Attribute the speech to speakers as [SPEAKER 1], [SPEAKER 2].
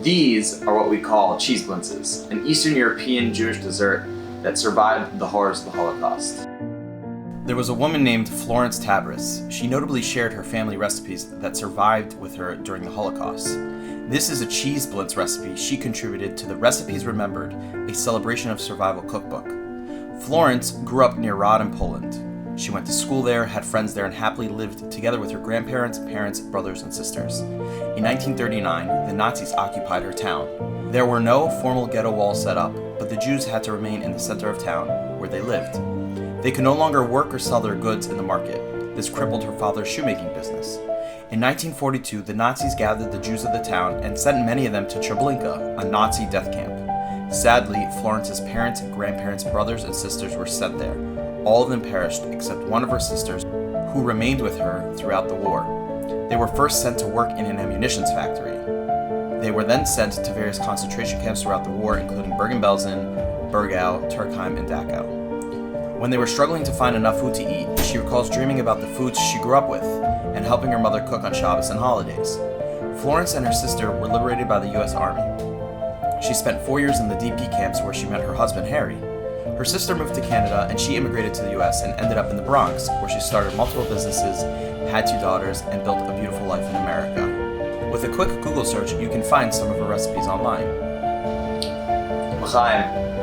[SPEAKER 1] These are what we call cheese blintzes, an Eastern European Jewish dessert that survived the horrors of the Holocaust. There was a woman named Florence Tabrys. She notably shared her family recipes that survived with her during the Holocaust. This is a cheese blintz recipe she contributed to the Recipes Remembered, a celebration of survival cookbook. Florence grew up near Rod in Poland. She went to school there, had friends there, and happily lived together with her grandparents, parents, brothers, and sisters. In 1939, the Nazis occupied her town. There were no formal ghetto walls set up, but the Jews had to remain in the center of town, where they lived. They could no longer work or sell their goods in the market. This crippled her father's shoemaking business. In 1942, the Nazis gathered the Jews of the town and sent many of them to Treblinka, a Nazi death camp. Sadly, Florence's parents, grandparents, brothers, and sisters were sent there. All of them perished except one of her sisters, who remained with her throughout the war. They were first sent to work in an ammunition factory. They were then sent to various concentration camps throughout the war, including Bergen-Belsen, Burgau, Turkheim, and Dachau. When they were struggling to find enough food to eat, she recalls dreaming about the foods she grew up with and helping her mother cook on Shabbos and holidays. Florence and her sister were liberated by the U.S. Army. She spent 4 years in the DP camps where she met her husband, Harry. Her sister moved to Canada and she immigrated to the U.S. and ended up in the Bronx, where she started multiple businesses, had 2 daughters, and built a beautiful life in America. With a quick Google search, you can find some of her recipes online.
[SPEAKER 2] L'chaim.